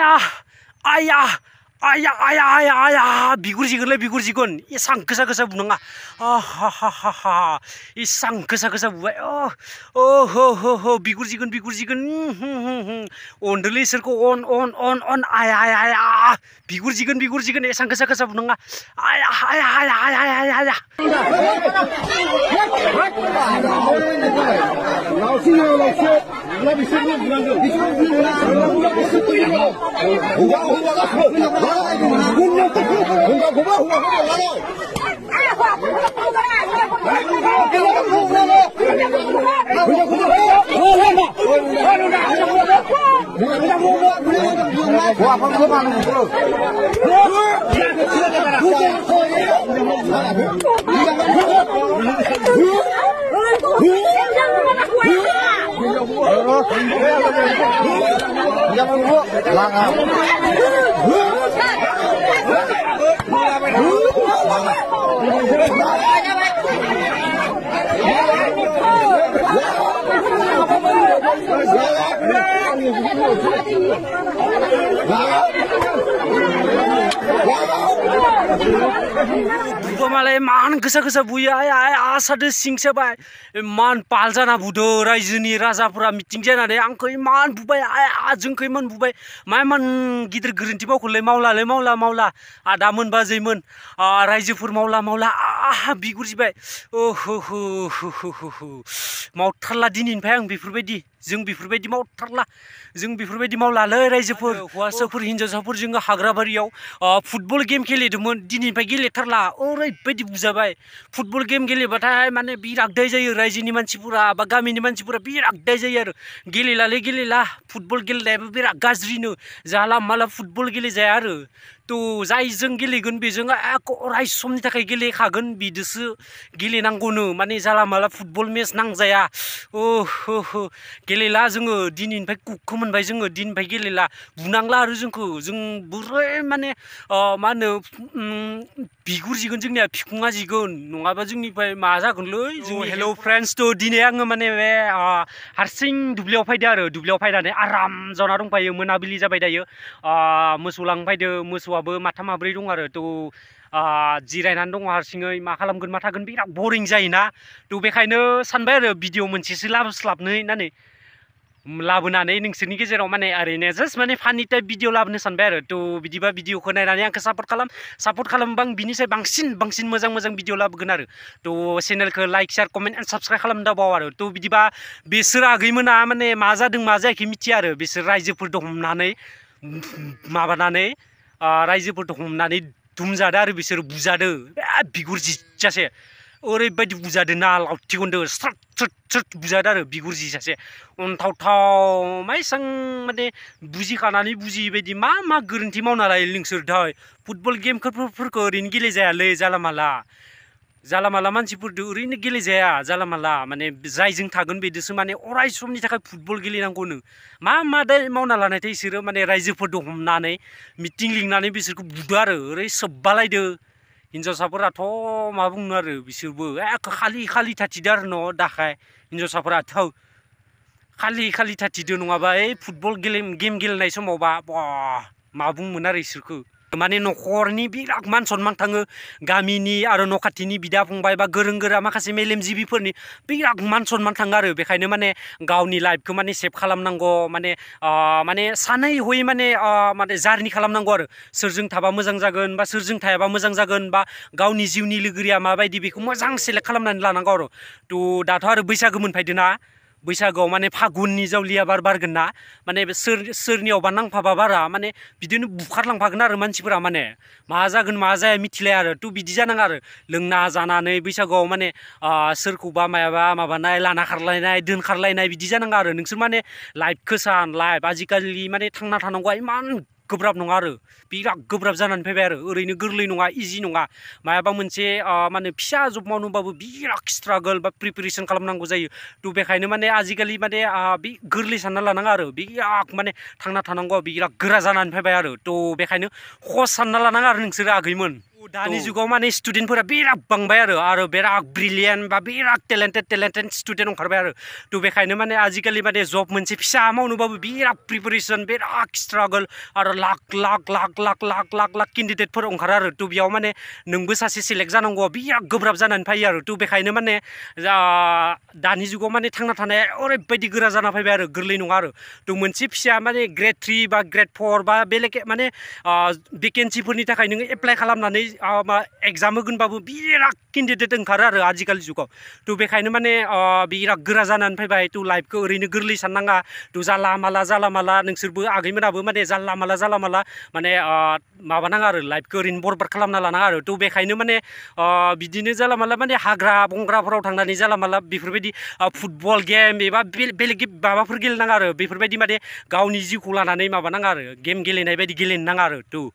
ayah, ayah, ayah, ayah, ayah, ayah, bigur jigon, isang kesa bunga, isang kesa buai, oh, bigur jigon, ondeli serko on, ayah, bigur jigon, isang kesa bunga, ayah. Malay man kesa buya asade singsa bai man paljana budo raijuni rajapura meeting janane आंखौ man बुबाय जोंखौ man बुबाय man गिदिर गोरोन्थि मावखौलाय मावला आदा मोन बाजैमोन रायजोफोर मावला बिगुर जिबाय मावथारला दिनैनिफ्राय आं बेफोरबायदि जों बेफोरबायदि मावलालै रायजोफोर हौवासाफोर हिनजावसाफोर जों हाग्राबारियाव फुटबल गेम गेलेदोंमोन दिनैनिफ्राय गेलेथारला ओरैबायदि बुजाबाय फुटबल गेम गेलेबाथाय माने बिराद दाय जायो रायजोनि मानसिफोरा बा गामिनि मानसिफोरा बिराद दाय जायो आरो गेलेला फुटबल गेलेनायाबो बिराद गाज्रिनो जाला माला फुटबल गेलेजाया आरो तो जायजों गेलेगोन बेजों अराय समनि थाखाय गेलेखागोन बिदिसो गेलेनांगौनो माने जाला माला फुटबल मेच नांजाया गेलेला जोङो दिनैनिफ्राय कुकखौ मोनबाय जोङो दिनैनिफ्राय गेलेला बुनांला आरो जोंखौ जों बोरै माने मा होनो बिगुर जिगोन जोंनिया बिखुङा जिगोन नङाबा जोंनिफ्राय मा जागोनलै जों हेलौ फ्रेन्ड्स तो दिनै आङो माने बे हारसिं दुब्लियाव फैदो आरो दुब्लियाव फैनानै आराम जना दंफायो मोनाबिलि जाबाय दायो मोसौ लांनो फैदो मोसौआबो माथाम माब्रै दं आरो तो जिरायनानै दङ हारसिङै मा खालामगोन मा थागोन बिराद बरिं जायोना तो बेखायनो सानबाय आरो भिडिअ मोनसेसो लाबोस्लाबनो होननानै लाबोनानै नोंसोरनि गेजेराव माने ओरैनो जास्ट माने फानि टाइप भिडिअ लाबोनो सानबाय आरो तो बिदिबा भिडिअखौ नायनानै आंखौ सापर्ट खालामबा आं बिनिसाय बांसिन मोजां भिडिअ लाबोगोन आरो तो चेनेलखौ like share comment and subscribe खालामनो दाबाव आरो तो बिदिबा बिसोर आगैमोना माने मा जादों मा जायाखै मिथिया आरो बिसोर रायजोफोरदो हमनानै माबानानै रायजोफोरदो हमनानै दुमजादो आरो बिसोर बुजादो बिगुर जिजासे ओरैबायदि बुजादो ना लावथिखौन्दो स्राट बुजादो आरो बिगुर जिजासे अन्थावथाव माइसां माने बुजिखानानै बुजियै बायदि मा गोरोन्थि मावना लायो नोंसोर दाय फुटबल गेमफोरखौ ओरैनो गेलेजायालै जाला माला मानसिफोरदो ओरैनो गेलेजाया जाला माला माने जायजों थागोन बेदोसो माने अराय समनि थाखाय फुटबल गेलेनांगौनो मा दाय मावना लानायथाय इसोरो माने रायजोफोरदो हमनानै मिटिं लिंनानै बिसोरखौ बुदो आरो ओरै सोब्बालायदो हिनजावसाफोराथ' मा बुंनो आरो बिसोरबो खालि थाथिदो आरो न' दाखाय हिनजावसाफोरा थौ खालि थाथिदो नङाबा फुटबल गेम गेलेनाय समावबा मा बुंमोन आरो इसोरखौ माने न'खरनि बिराद मान सनमान थाङो गामिनि आरो न' खाथिनि बिदा फंबाय बा गोरों गोरा माखासे मेलेमजिबिफोरनि बिराद मान सनमान थाङो आरो बेखायनो माने गावनि लाइफखौ माने सेभ खालामनांगौ माने सानै हयै माने जार्नि खालामनांगौ आरो सोरजों थाबा मोजां जागोन बा सोरजों थायाबा मोजां जागोन बा गावनि जिउनि लोगोरिया माबायदि बेखौ मोजां सेलेक्ट खालामनानै लानांगौ आरो तो दाथ' आरो बैसागो मोनफैदोना बैसागोआव माने फागुननि जावलिया बारगोन ना माने सोरनियावबा नांफाबा बारा माने बिदिनो बुखारलांफागोन आरो मानसिफोरा माने मा जागोन मा जाया मिथिलाया आरो तो बिदि जानाङा आरो लोंना जानानै बैसागोआव माने सोरखौबा माबानाय लाना खारलायनाय दोनखारलायनाय बिदि जानाङा आरो नोंसोर माने लाइफखौ लाइफ आजिखालि माने थांना थानांगौआ इमान गोब्राब नङा आरो बिराद गोब्राब जानानै फैबाय आरो ओरैनो गोरलै नङा इजि नङा मायाबा मोनसे माने फिसा जब मावनोबाबो बिराद स्ट्रागल बा प्रिपेरेसन खालामनांगौ जायो तो बेखायनो माने आजिखालि माने बे गोरलै सानना लानाङा आरो बिराद माने थांना थानांगौआ बिराद गोरा जानानै फैबाय आरो तो बेखायनो खस सानना लानाङा आरो नोंसोरो आगैमोन दानि जुगाव माने स्टुडेन्टफोरा बिराद बांबाय आरो बिराद ब्रिलियेन्ट बा बिराद टेलेन्टेड स्टुडेन्ट ओंखारबाय आरो थ' बेखायनो माने आजिखालि माने जब मोनसे फिसा मावनोबाबो बिराद प्रिपारेसन बिराद स्ट्रागल आरो लाख केन्डिडेटफोर ओंखारो आरो थ' बेयाव माने नोंबो सासे सेलेक्ट जानांगौ बिराद गोब्राब जानानै फैयो आरो थ' बेखायनो माने दानि जुगाव माने थांना थानाया ओरैबायदि गोरा जाना फैबाय आरो गोरलै नङा आरो थ' मोनसे फिसा माने ग्रेड 3 बा ग्रेड 4 बा बेलेग माने भेकेन्सिफोरनि थाखाय नोङो एप्लाइ खालामनानै एग्जाम होगोनबाबो बिराद केन्डिडेट ओंखारो आरो आजिखालि जुगाव थ' बेखायनो माने बिराद गोरा जानानै फैबाय थ' लाइफखौ ओरैनो गोरलै साननाङा थ' जाला माला नोंसोरबो आगैमोनाबो माने जाला माला माने माबानाङा आरो लाइफखौ ओरैनो बरबाद खालामना लानाङा आरो थ' बेखायनो माने बिदिनो जाला माला माने हाग्रा बंग्राफोराव थांनानै जाला माला बेफोरबायदि फुटबल गेम एबा बेलेग माबाफोर गेलेनाङा आरो बेफोरबायदि माने गावनि जिउखौ लानानै माबानाङा आरो गेम गेलेनाय बायदि गेलेनो नाङा आरो थ'